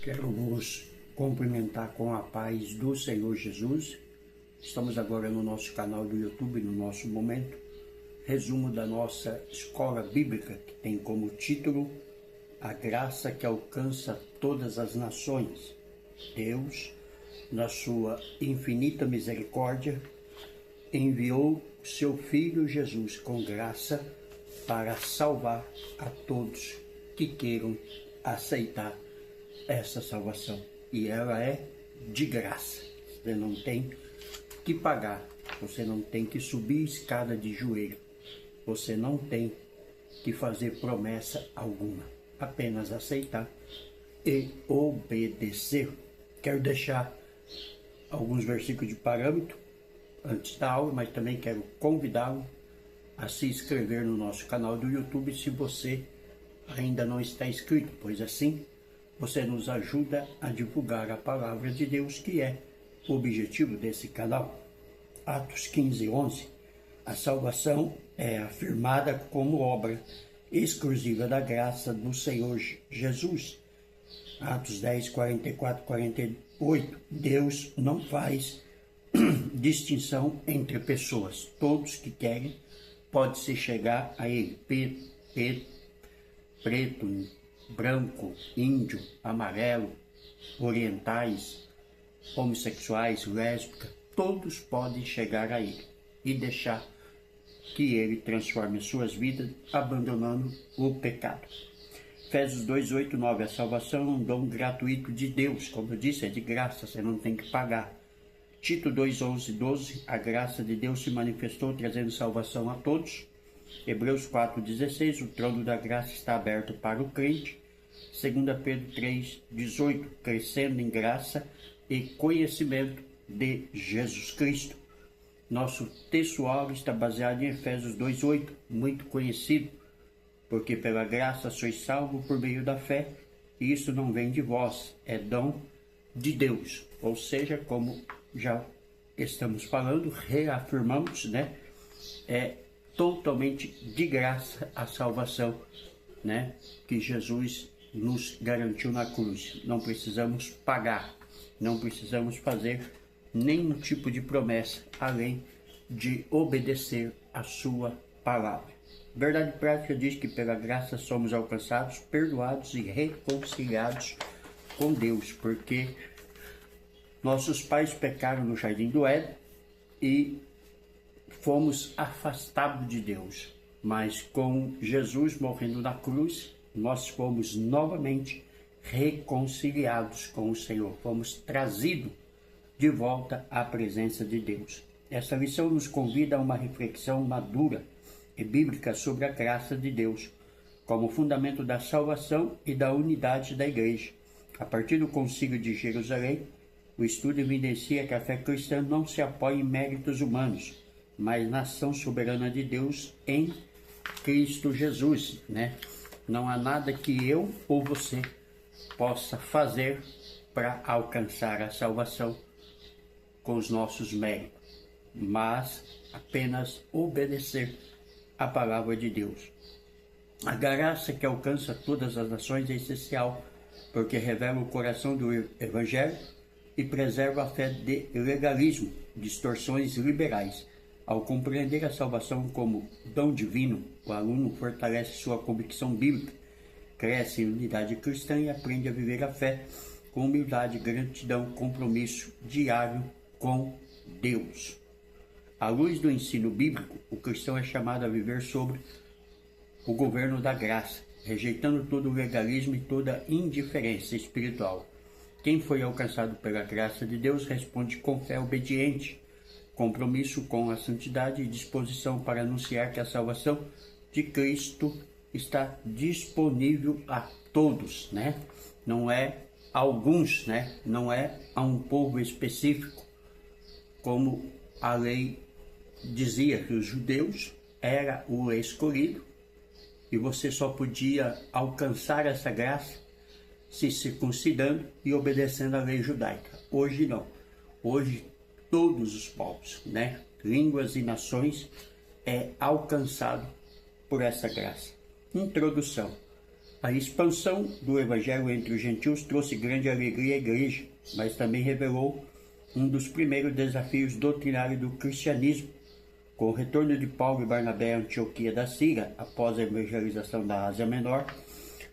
Quero vos cumprimentar com a paz do Senhor Jesus. Estamos agora no nosso canal do YouTube, no nosso momento, resumo da nossa escola bíblica, que tem como título A Graça que Alcança Todas as Nações. Deus, na sua infinita misericórdia, enviou seu Filho Jesus com graça para salvar a todos que queiram aceitar essa salvação. E ela é de graça. Você não tem que pagar, você não tem que subir escada de joelho, você não tem que fazer promessa alguma, apenas aceitar e obedecer. Quero deixar alguns versículos de parâmetro antes da aula, mas também quero convidá-lo a se inscrever no nosso canal do YouTube se você ainda não está inscrito, pois assim você nos ajuda a divulgar a palavra de Deus, que é o objetivo desse canal. Atos 15:11. A salvação é afirmada como obra exclusiva da graça do Senhor Jesus. Atos 10, 44, 48. Deus não faz distinção entre pessoas. Todos que querem podem se chegar a Ele. Preto, branco, índio, amarelo, orientais, homossexuais, lésbicas, todos podem chegar a Ele e deixar que Ele transforme suas vidas, abandonando o pecado. Efésios 2, 8, 9. A salvação é um dom gratuito de Deus. Como eu disse, é de graça, você não tem que pagar. Tito 2, 11, 12. A graça de Deus se manifestou, trazendo salvação a todos. Hebreus 4, 16. O trono da graça está aberto para o crente. 2 Pedro 3, 18. Crescendo em graça e conhecimento de Jesus Cristo. Nosso textual está baseado em Efésios 2, 8. Muito conhecido. Porque pela graça sois salvos por meio da fé, e isso não vem de vós, é dom de Deus. Ou seja, como já estamos falando, reafirmamos, né? É totalmente de graça a salvação, né? Que Jesus nos garantiu na cruz. Não precisamos pagar, não precisamos fazer nenhum tipo de promessa, além de obedecer a sua palavra. Verdade prática diz que pela graça somos alcançados, perdoados e reconciliados com Deus, porque nossos pais pecaram no jardim do Éden e fomos afastados de Deus. Mas com Jesus morrendo na cruz, nós fomos novamente reconciliados com o Senhor. Fomos trazidos de volta à presença de Deus. Essa lição nos convida a uma reflexão madura e bíblica sobre a graça de Deus, como fundamento da salvação e da unidade da Igreja. A partir do Concílio de Jerusalém, o estudo evidencia que a fé cristã não se apoia em méritos humanos, mas na ação soberana de Deus em Cristo Jesus, né? Não há nada que eu ou você possa fazer para alcançar a salvação com os nossos méritos, mas apenas obedecer a palavra de Deus. A graça que alcança todas as nações é essencial, porque revela o coração do Evangelho e preserva a fé de legalismo, distorções liberais. Ao compreender a salvação como dom divino, o aluno fortalece sua convicção bíblica, cresce em unidade cristã e aprende a viver a fé com humildade, gratidão, compromisso diário com Deus. À luz do ensino bíblico, o cristão é chamado a viver sobre o governo da graça, rejeitando todo o legalismo e toda indiferença espiritual. Quem foi alcançado pela graça de Deus responde com fé obediente, compromisso com a santidade e disposição para anunciar que a salvação de Cristo está disponível a todos, né? Não é a alguns, né? Não é a um povo específico, como a lei dizia que os judeus era o escolhido e você só podia alcançar essa graça se circuncidando e obedecendo à lei judaica. Hoje não. Hoje todos os povos, né, línguas e nações é alcançado por essa graça. Introdução. A expansão do evangelho entre os gentios trouxe grande alegria à igreja, mas também revelou um dos primeiros desafios doutrinários do cristianismo. Com o retorno de Paulo e Barnabé à Antioquia da Síria, após a evangelização da Ásia Menor,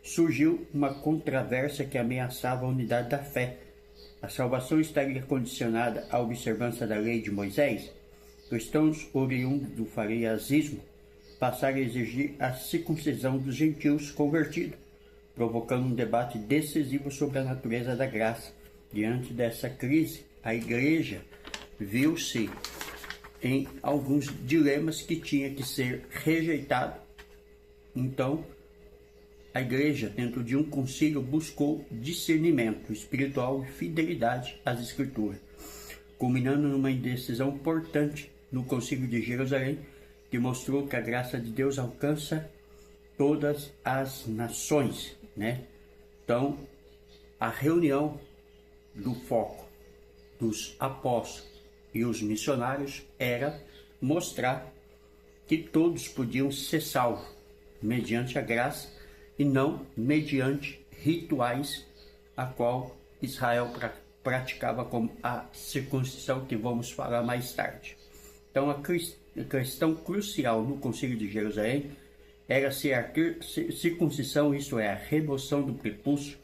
surgiu uma controvérsia que ameaçava a unidade da fé. A salvação estaria condicionada à observância da lei de Moisés? Cristãos oriundos do farisaísmo passaram a exigir a circuncisão dos gentios convertidos, provocando um debate decisivo sobre a natureza da graça. Diante dessa crise, a igreja viu-se em alguns dilemas que tinha que ser rejeitado. Então, a igreja, dentro de um concílio, buscou discernimento espiritual e fidelidade às escrituras, culminando numa decisão importante no concílio de Jerusalém, que mostrou que a graça de Deus alcança todas as nações, né? Então, a reunião do foco dos apóstolos e os missionários era mostrar que todos podiam ser salvos mediante a graça e não mediante rituais a qual Israel praticava como a circuncisão, que vamos falar mais tarde. Então, a questão crucial no Concílio de Jerusalém era se a circuncisão, isto é, a remoção do prepúcio,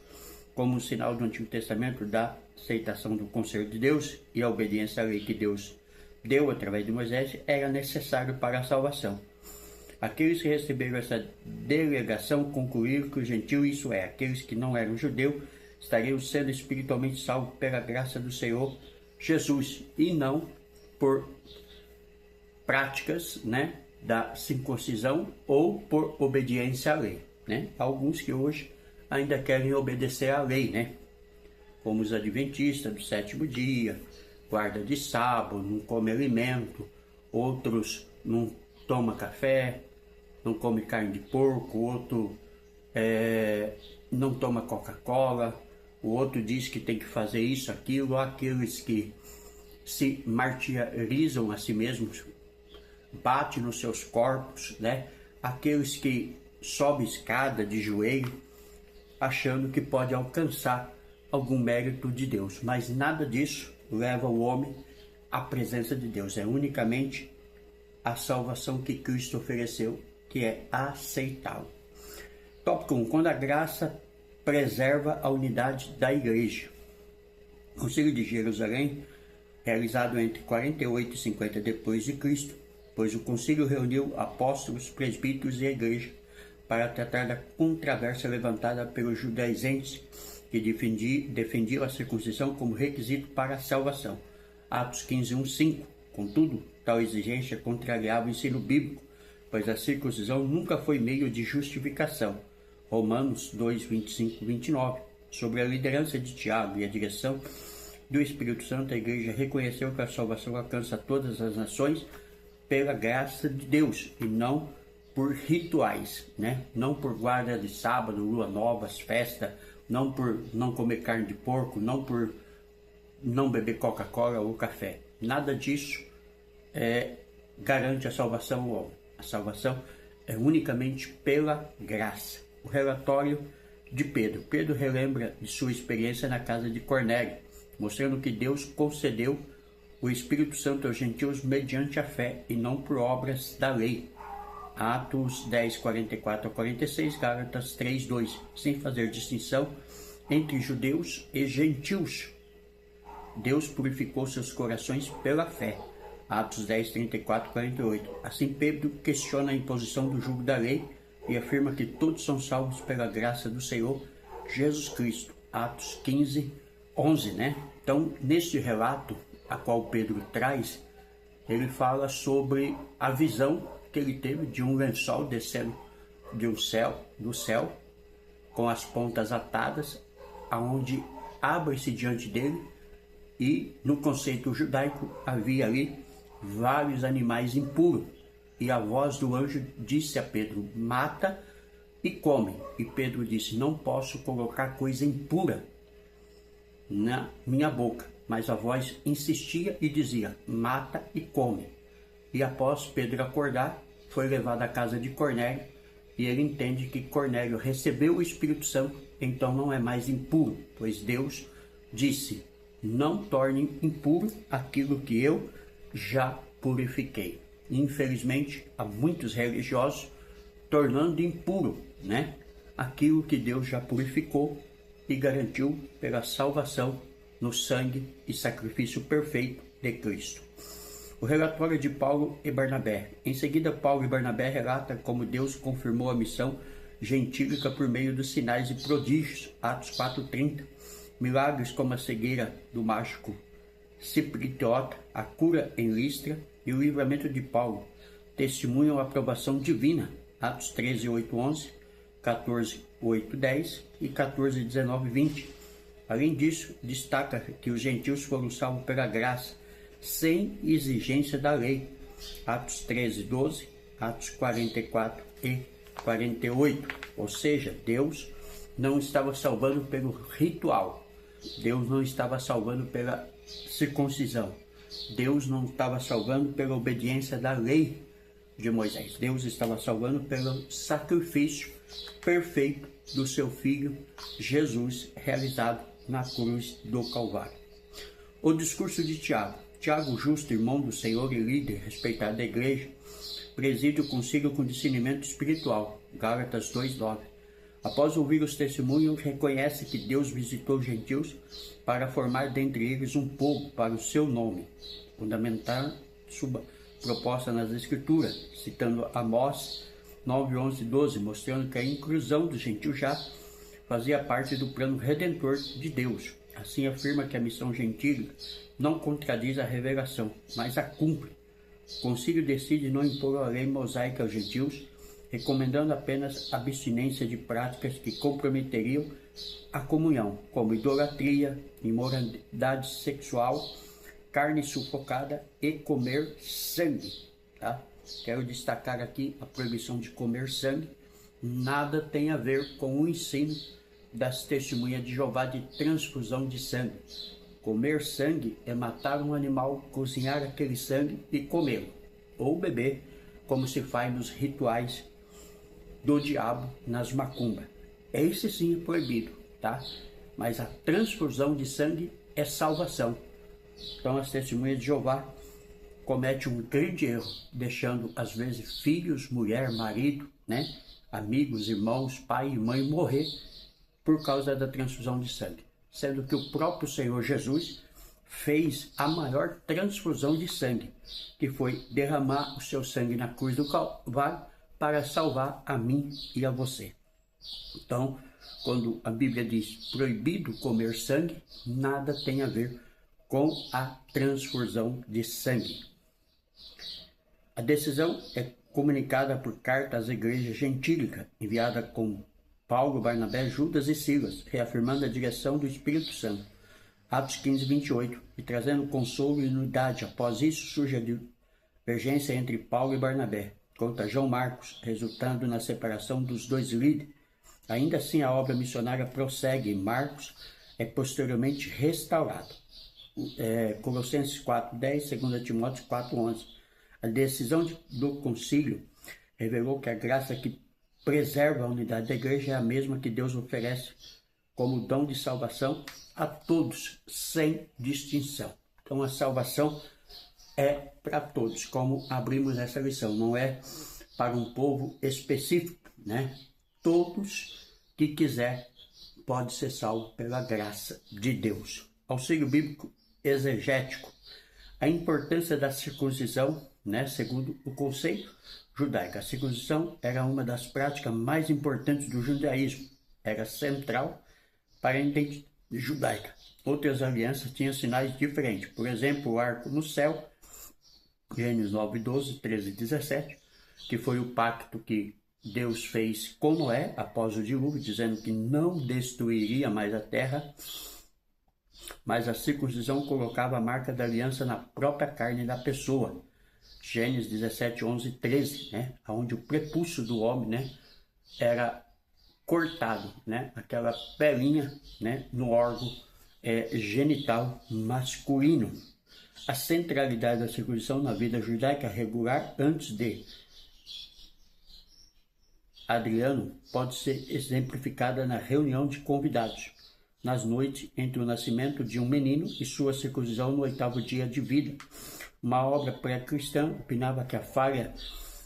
como um sinal do Antigo Testamento da aceitação do conselho de Deus e a obediência à lei que Deus deu através de Moisés, era necessário para a salvação. Aqueles que receberam essa delegação concluíram que os gentios, isso é, aqueles que não eram judeus, estariam sendo espiritualmente salvos pela graça do Senhor Jesus e não por práticas, né, da circuncisão ou por obediência à lei, né? Alguns que hoje ainda querem obedecer à lei, né? Como os adventistas do sétimo dia, guarda de sábado, não come alimento, outros não toma café, não come carne de porco, outro não toma Coca-Cola, o outro diz que tem que fazer isso, aquilo, aqueles que se martirizam a si mesmos, bate nos seus corpos, né? Aqueles que sobem escada de joelho, achando que pode alcançar algum mérito de Deus, mas nada disso leva o homem à presença de Deus. É unicamente a salvação que Cristo ofereceu, que é aceitável. Tópico 1. Quando a graça preserva a unidade da igreja. O Concílio de Jerusalém, realizado entre 48 e 50 depois de Cristo, pois o concílio reuniu apóstolos, presbíteros e a igreja para tratar da controvérsia levantada pelos judaizantes que defendiam a circuncisão como requisito para a salvação. Atos 15, 1, 5. Contudo, tal exigência contrariava o ensino bíblico, pois a circuncisão nunca foi meio de justificação. Romanos 2, 25 e 29. Sobre a liderança de Tiago e a direção do Espírito Santo, a igreja reconheceu que a salvação alcança todas as nações pela graça de Deus e não por rituais, né? Não por guarda de sábado, lua nova, festa, não por não comer carne de porco, não por não beber Coca-Cola ou café. Nada disso garante a salvação ao homem. A salvação é unicamente pela graça. O relatório de Pedro. Pedro relembra de sua experiência na casa de Cornélio, mostrando que Deus concedeu o Espírito Santo aos gentios mediante a fé e não por obras da lei. Atos 10, 44 a 46, Gálatas 3, 2, sem fazer distinção entre judeus e gentios. Deus purificou seus corações pela fé. Atos 10, 34 a 48. Assim, Pedro questiona a imposição do jugo da lei e afirma que todos são salvos pela graça do Senhor Jesus Cristo. Atos 15, 11, né? Então, neste relato a qual Pedro traz, ele fala sobre a visão que ele teve de um lençol descendo do céu, com as pontas atadas, aonde abre-se diante dele, e no conceito judaico havia ali vários animais impuros, e a voz do anjo disse a Pedro: mata e come. E Pedro disse: não posso colocar coisa impura na minha boca. Mas a voz insistia e dizia: mata e come. E após Pedro acordar, foi levado à casa de Cornélio, e ele entende que Cornélio recebeu o Espírito Santo, então não é mais impuro, pois Deus disse: não torne impuro aquilo que eu já purifiquei. Infelizmente, há muitos religiosos tornando impuro, aquilo que Deus já purificou e garantiu pela salvação no sangue e sacrifício perfeito de Cristo. O relatório de Paulo e Barnabé. Em seguida, Paulo e Barnabé relatam como Deus confirmou a missão gentílica por meio dos sinais e prodígios, Atos 4:30, milagres como a cegueira do mágico Cipriota, a cura em Listra e o livramento de Paulo, testemunham a aprovação divina, Atos 13:8-11, 14:8-10 e 14:19-20. Além disso, destaca que os gentios foram salvos pela graça, sem exigência da lei, Atos 13:12, Atos 44 e 48. Ou seja, Deus não estava salvando pelo ritual, Deus não estava salvando pela circuncisão, Deus não estava salvando pela obediência da lei de Moisés, Deus estava salvando pelo sacrifício perfeito do seu Filho Jesus, realizado na cruz do Calvário. O discurso de Tiago. Tiago, justo irmão do Senhor e líder respeitado da igreja, preside o concílio com discernimento espiritual, Gálatas 2:9. Após ouvir os testemunhos, reconhece que Deus visitou os gentios para formar dentre eles um povo para o seu nome, fundamentar sua proposta nas Escrituras, citando Amós 9:11-12, mostrando que a inclusão dos gentios já fazia parte do plano redentor de Deus. Assim afirma que a missão gentílica não contradiz a revelação, mas a cumpre. O concílio decide não impor a lei mosaica aos gentios, recomendando apenas abstinência de práticas que comprometeriam a comunhão, como idolatria, imoralidade sexual, carne sufocada e comer sangue. Quero destacar aqui a proibição de comer sangue. Nada tem a ver com o ensino das testemunhas de Jeová de transfusão de sangue. Comer sangue é matar um animal, cozinhar aquele sangue e comê-lo, ou beber, como se faz nos rituais do diabo nas macumbas. Esse sim é proibido, Mas a transfusão de sangue é salvação. Então as testemunhas de Jeová cometem um grande erro, deixando às vezes filhos, mulher, marido, amigos, irmãos, pai e mãe morrer por causa da transfusão de sangue, sendo que o próprio Senhor Jesus fez a maior transfusão de sangue, que foi derramar o seu sangue na cruz do Calvário para salvar a mim e a você. Então, quando a Bíblia diz proibido comer sangue, nada tem a ver com a transfusão de sangue. A decisão é comunicada por carta às igrejas gentílicas, enviada com Paulo, Barnabé, Judas e Silas, reafirmando a direção do Espírito Santo, Atos 15:28, e trazendo consolo e unidade. Após isso, surge a divergência entre Paulo e Barnabé contra João Marcos, resultando na separação dos dois líderes. Ainda assim, a obra missionária prossegue e Marcos é posteriormente restaurado. Colossenses 4:10, 2 Timóteo 4:11. A decisão do concílio revelou que a graça que preserva a unidade da igreja é a mesma que Deus oferece como dom de salvação a todos, sem distinção. Então a salvação é para todos, como abrimos essa lição, não é para um povo específico, Todos que quiser pode ser salvo pela graça de Deus. Auxílio bíblico exegético. A importância da circuncisão, segundo o conceito judaico. A circuncisão era uma das práticas mais importantes do judaísmo. Era central para a identidade judaica. Outras alianças tinham sinais diferentes. Por exemplo, o arco no céu, Gênesis 9:12, 13:17, que foi o pacto que Deus fez com Noé após o dilúvio, dizendo que não destruiria mais a terra, mas a circuncisão colocava a marca da aliança na própria carne da pessoa. Gênesis 17:11 e 13, onde o prepúcio do homem, era cortado, aquela pelinha, no órgão genital masculino. A centralidade da circuncisão na vida judaica regular antes de Adriano pode ser exemplificada na reunião de convidados, nas noites entre o nascimento de um menino e sua circuncisão no 8º dia de vida. Uma obra pré-cristã opinava que a falha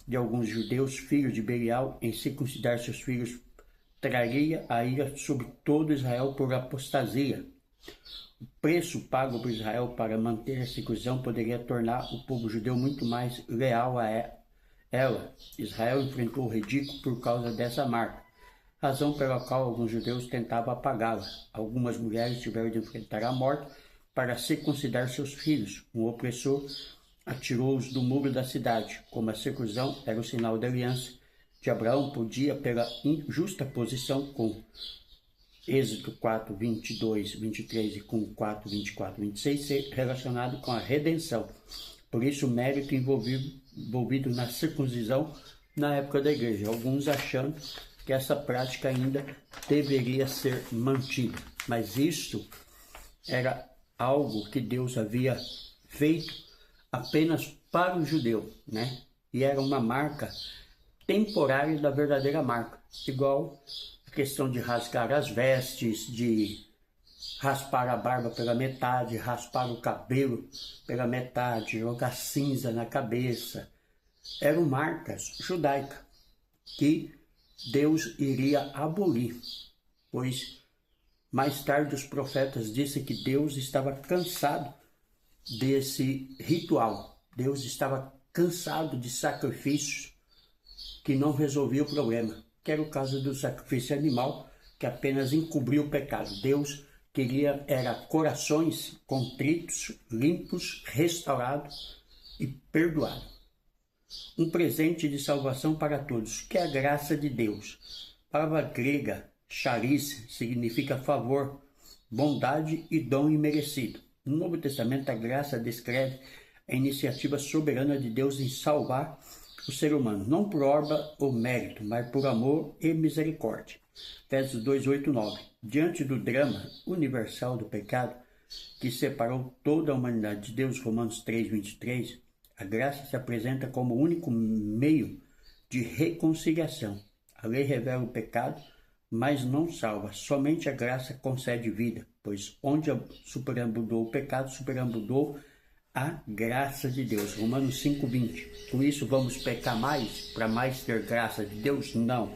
de alguns judeus, filhos de Belial, em circuncidar seus filhos traria a ira sobre todo Israel por apostasia. O preço pago por Israel para manter a circuncisão poderia tornar o povo judeu muito mais leal a ela. Israel enfrentou o ridículo por causa dessa marca, razão pela qual alguns judeus tentavam apagá-la. Algumas mulheres tiveram de enfrentar a morte para circuncidar seus filhos. Um opressor atirou-os do muro da cidade. Como a circuncisão era o sinal da aliança de Abraão, podia, pela injusta posição com Êxodo 4, 22, 23 e com 4, 24, 26, ser relacionado com a redenção. Por isso, o mérito envolvido na circuncisão na época da igreja, alguns achando que essa prática ainda deveria ser mantida. Mas isso era algo que Deus havia feito apenas para o judeu, né? E era uma marca temporária da verdadeira marca, igual a questão de rasgar as vestes, de raspar a barba pela metade, raspar o cabelo pela metade, jogar cinza na cabeça. Eram marcas judaicas que Deus iria abolir, pois mais tarde os profetas disseram que Deus estava cansado desse ritual. Deus estava cansado de sacrifícios que não resolviam o problema, que era o caso do sacrifício animal, que apenas encobria o pecado. Deus queria corações contritos, limpos, restaurados e perdoados. Um presente de salvação para todos, que é a graça de Deus. A palavra grega, charis, significa favor, bondade e dom imerecido. No Novo Testamento, a graça descreve a iniciativa soberana de Deus em salvar o ser humano, não por obra ou mérito, mas por amor e misericórdia. Efésios 2, 8, 9. Diante do drama universal do pecado, que separou toda a humanidade de Deus, Romanos 3, 23, a graça se apresenta como o único meio de reconciliação. A lei revela o pecado, mas não salva. Somente a graça concede vida, pois onde superabundou o pecado, superabundou a graça de Deus. Romanos 5, 20. Por isso vamos pecar mais, para mais ter graça de Deus? Não.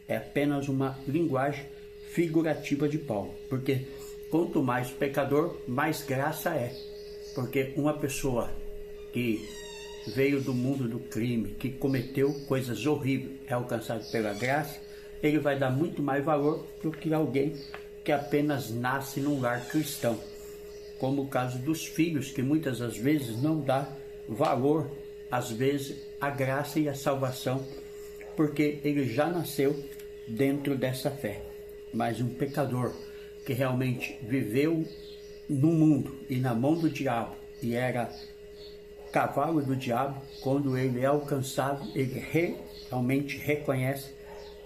É apenas uma linguagem figurativa de Paulo. Porque quanto mais pecador, mais graça é. Porque uma pessoa que veio do mundo do crime, que cometeu coisas horríveis, é alcançado pela graça, ele vai dar muito mais valor do que alguém que apenas nasce num lar cristão. Como o caso dos filhos, que muitas das vezes não dá valor, às vezes, à graça e à salvação, porque ele já nasceu dentro dessa fé. Mas um pecador que realmente viveu no mundo e na mão do diabo, e era cavalo do diabo, quando ele é alcançado, ele realmente reconhece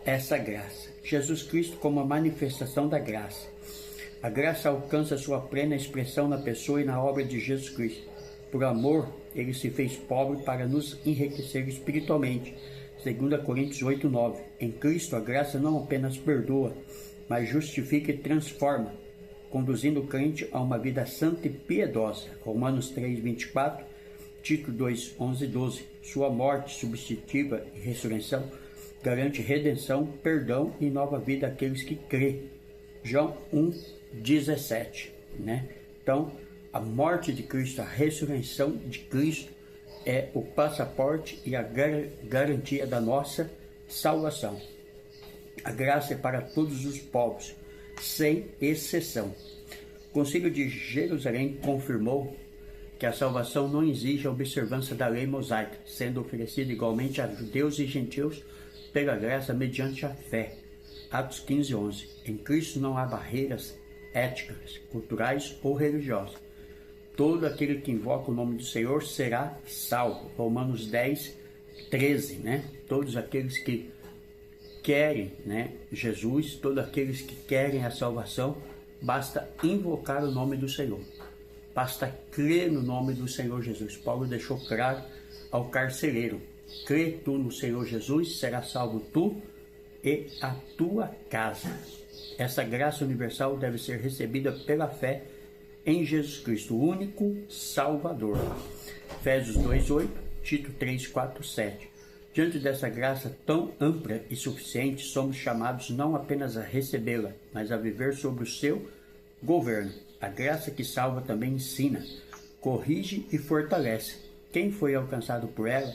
essa graça. Jesus Cristo como a manifestação da graça. A graça alcança sua plena expressão na pessoa e na obra de Jesus Cristo. Por amor, ele se fez pobre para nos enriquecer espiritualmente. 2 Coríntios 8, 9. Em Cristo, a graça não apenas perdoa, mas justifica e transforma, conduzindo o crente a uma vida santa e piedosa. Romanos 3, 24, Tito 2, 11 e 12. Sua morte substitutiva e ressurreição garante redenção, perdão e nova vida àqueles que crêem. João 1, 17, né? Então, a morte de Cristo, a ressurreição de Cristo é o passaporte e a garantia da nossa salvação. A graça é para todos os povos, sem exceção. O Concílio de Jerusalém confirmou que a salvação não exige a observância da lei mosaica, sendo oferecida igualmente a judeus e gentios pela graça mediante a fé. Atos 15, 11. Em Cristo não há barreiras éticas, culturais ou religiosas. Todo aquele que invoca o nome do Senhor será salvo. Romanos 10, 13, né? Todos aqueles que querem, né, Jesus, todos aqueles que querem a salvação, basta invocar o nome do Senhor. Basta crer no nome do Senhor Jesus. Paulo deixou claro ao carcereiro: crê tu no Senhor Jesus, será salvo tu e a tua casa. Essa graça universal deve ser recebida pela fé em Jesus Cristo, o único Salvador. Efésios 2:8, Tito 3:4-7. Diante dessa graça tão ampla e suficiente, somos chamados não apenas a recebê-la, mas a viver sob o seu governo. A graça que salva também ensina, corrige e fortalece. Quem foi alcançado por ela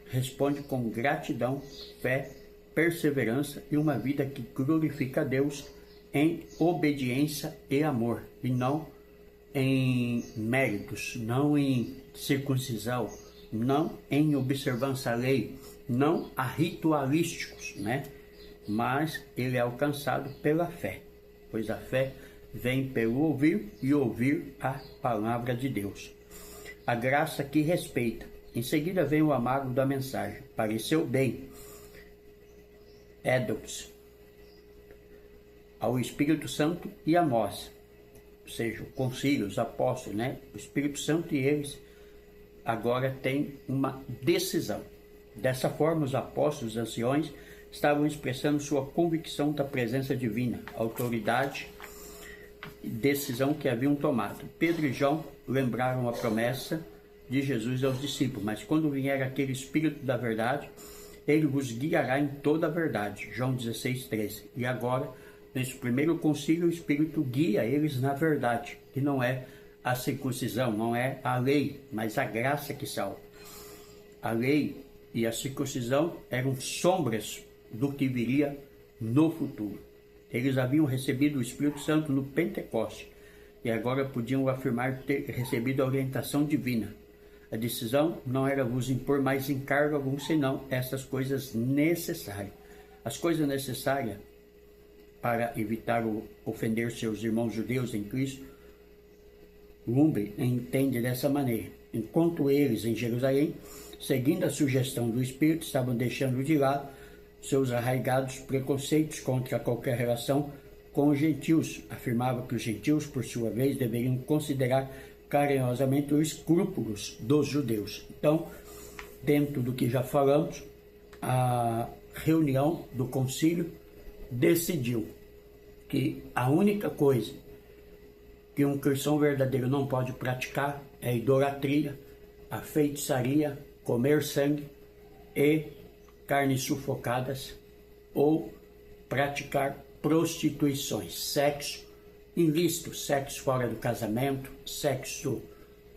responde com gratidão, fé, perseverança e uma vida que glorifica a Deus em obediência e amor, e não em méritos, não em circuncisão, não em observância à lei, não a ritualísticos, né? Mas ele é alcançado pela fé, pois a fé vem pelo ouvir e ouvir a palavra de Deus. A graça que respeita. Em seguida vem o amargo da mensagem. Pareceu bem, Edox, ao Espírito Santo e a nós, ou seja, o concílio, os apóstolos, né? O Espírito Santo e eles agora têm uma decisão. Dessa forma, os apóstolos, os anciões, estavam expressando sua convicção da presença divina, autoridade e decisão que haviam tomado. Pedro e João lembraram a promessa de Jesus aos discípulos, mas quando vier aquele Espírito da verdade, ele vos guiará em toda a verdade. João 16:13. E agora, nesse primeiro concílio, o Espírito guia eles na verdade, que não é a circuncisão, não é a lei, mas a graça que salva. A lei e a circuncisão eram sombras do que viria no futuro. Eles haviam recebido o Espírito Santo no Pentecoste e agora podiam afirmar ter recebido a orientação divina. A decisão não era vos impor mais encargo algum, senão essas coisas necessárias. As coisas necessárias para evitar ofender seus irmãos judeus em Cristo, Lumbe entende dessa maneira. Enquanto eles em Jerusalém, seguindo a sugestão do Espírito, estavam deixando de lado seus arraigados preconceitos contra qualquer relação com os gentios. Afirmava que os gentios, por sua vez, deveriam considerar carinhosamente os escrúpulos dos judeus. Então, dentro do que já falamos, a reunião do concílio decidiu que a única coisa que um cristão verdadeiro não pode praticar é a idolatria, a feitiçaria, comer sangue e carnes sufocadas ou praticar prostituições, sexo ilícito, sexo fora do casamento, sexo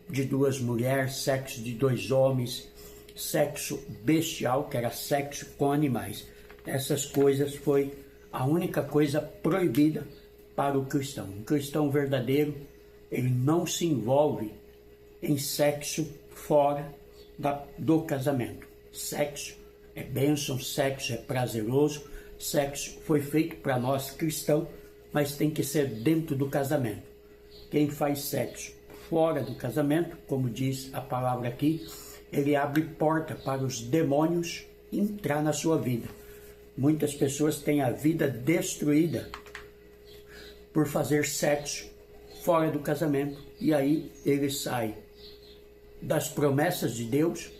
de duas mulheres, sexo de dois homens, sexo bestial, que era sexo com animais. Essas coisas foi a única coisa proibida para o cristão. Um cristão verdadeiro, ele não se envolve em sexo fora do casamento. Sexo é bênção, sexo é prazeroso, sexo foi feito para nós cristãos, mas tem que ser dentro do casamento. Quem faz sexo fora do casamento, como diz a palavra aqui, ele abre porta para os demônios entrar na sua vida. Muitas pessoas têm a vida destruída por fazer sexo fora do casamento, e aí ele sai das promessas de Deus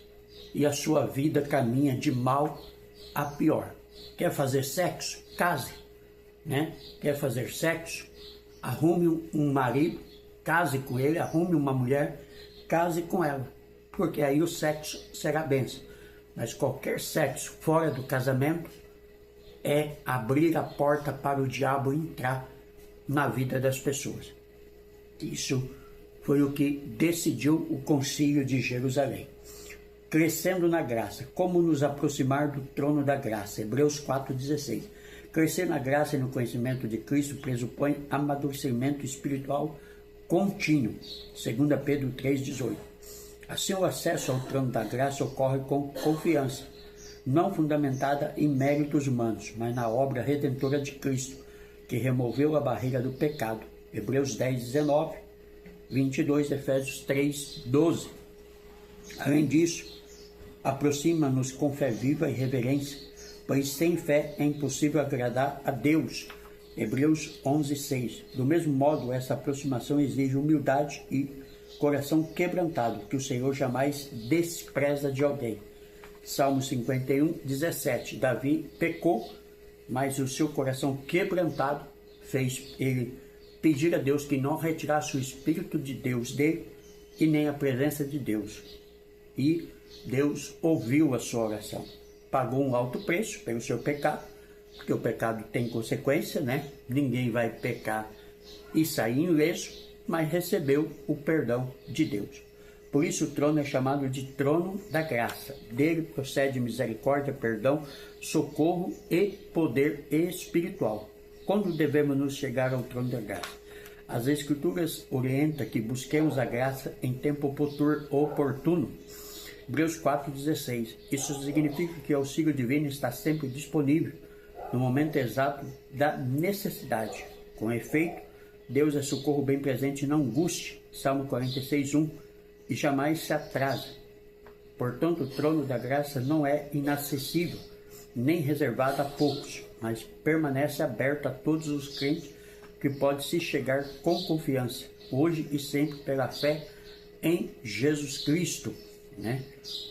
e a sua vida caminha de mal a pior. Quer fazer sexo? Case, né? Quer fazer sexo? Arrume um marido, case com ele, arrume uma mulher, case com ela, porque aí o sexo será bênção. Mas qualquer sexo fora do casamento é abrir a porta para o diabo entrar na vida das pessoas. Isso foi o que decidiu o Concílio de Jerusalém. Crescendo na graça, como nos aproximar do trono da graça? Hebreus 4,16. Crescer na graça e no conhecimento de Cristo pressupõe amadurecimento espiritual contínuo. 2 Pedro 3,18. Assim, o acesso ao trono da graça ocorre com confiança, não fundamentada em méritos humanos, mas na obra redentora de Cristo, que removeu a barreira do pecado. Hebreus 10:19, 22, Efésios 3:12. Além disso, aproxima-nos com fé viva e reverência, pois sem fé é impossível agradar a Deus. Hebreus 11:6. Do mesmo modo, essa aproximação exige humildade e coração quebrantado, que o Senhor jamais despreza de alguém. Salmo 51:17. Davi pecou mas o seu coração quebrantado fez ele pedir a Deus que não retirasse o Espírito de Deus dele e nem a presença de Deus. E Deus ouviu a sua oração. Pagou um alto preço pelo seu pecado, porque o pecado tem consequência, né? Ninguém vai pecar e sair ileso, mas recebeu o perdão de Deus. Por isso o trono é chamado de trono da graça. Dele procede misericórdia, perdão, socorro e poder espiritual. Quando devemos nos chegar ao trono da graça? As Escrituras orientam que busquemos a graça em tempo oportuno. Hebreus 4,16. Isso significa que o auxílio divino está sempre disponível no momento exato da necessidade. Com efeito, Deus é socorro bem presente na angústia. Salmo 46,1. E jamais se atrasa. Portanto, o trono da graça não é inacessível, nem reservado a poucos, mas permanece aberto a todos os crentes que podem se chegar com confiança, hoje e sempre pela fé em Jesus Cristo, né?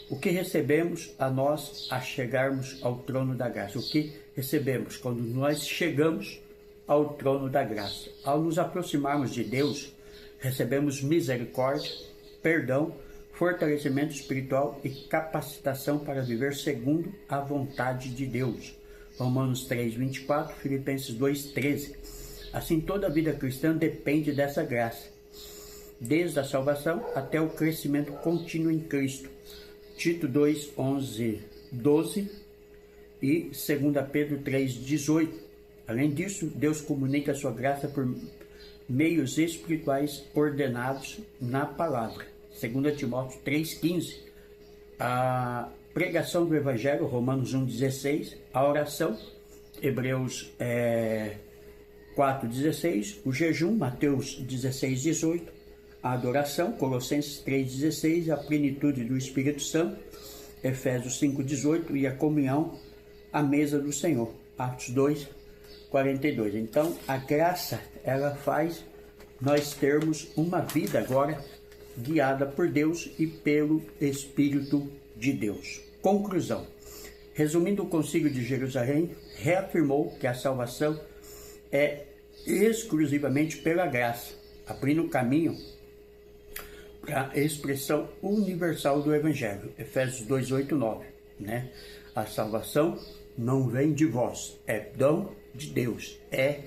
O que recebemos a nós a chegarmos ao trono da graça? O que recebemos quando nós chegamos ao trono da graça? Ao nos aproximarmos de Deus, recebemos misericórdia, perdão, fortalecimento espiritual e capacitação para viver segundo a vontade de Deus. Romanos 3:24, Filipenses 2:13. Assim, toda a vida cristã depende dessa graça, desde a salvação até o crescimento contínuo em Cristo. Tito 2:11-12 e 2 Pedro 3:18. Além disso, Deus comunica a sua graça por meios espirituais ordenados na palavra. 2 Timóteo 3,15. A pregação do Evangelho, Romanos 1,16. A oração, Hebreus 4,16. O jejum, Mateus 16,18. A adoração, Colossenses 3,16. A plenitude do Espírito Santo, Efésios 5,18. E a comunhão, a mesa do Senhor, Atos 2:42. Então, a graça, ela faz nós termos uma vida agora guiada por Deus e pelo Espírito de Deus. Conclusão. Resumindo, o Concílio de Jerusalém reafirmou que a salvação é exclusivamente pela graça, abrindo caminho para a expressão universal do Evangelho. Efésios 2:8-9, né? A salvação não vem de vós, é dom de Deus, é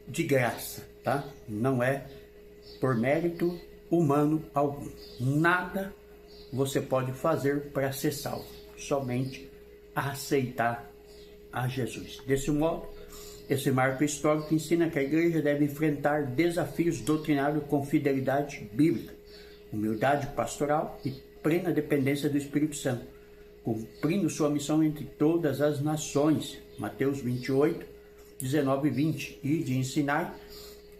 de graça, tá? Não é por mérito humano algum. Nada você pode fazer para ser salvo, somente aceitar a Jesus. Desse modo, esse marco histórico ensina que a igreja deve enfrentar desafios doutrinários com fidelidade bíblica, humildade pastoral e plena dependência do Espírito Santo, cumprindo sua missão entre todas as nações. Mateus 28:19-20, e de ensinar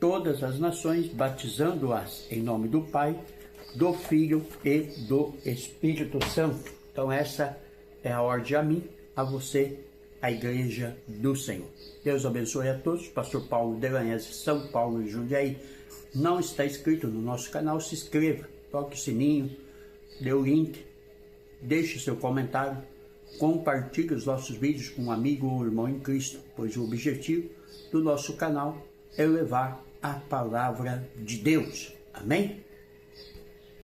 todas as nações, batizando-as em nome do Pai, do Filho e do Espírito Santo. Então essa é a ordem a mim, a você, a Igreja do Senhor. Deus abençoe a todos. Pastor Paulo Delanhese, São Paulo e Jundiaí. Não está inscrito no nosso canal, se inscreva, toque o sininho, dê o link, deixe seu comentário, compartilhe os nossos vídeos com um amigo ou irmão em Cristo, pois o objetivo do nosso canal é levar a palavra de Deus. Amém?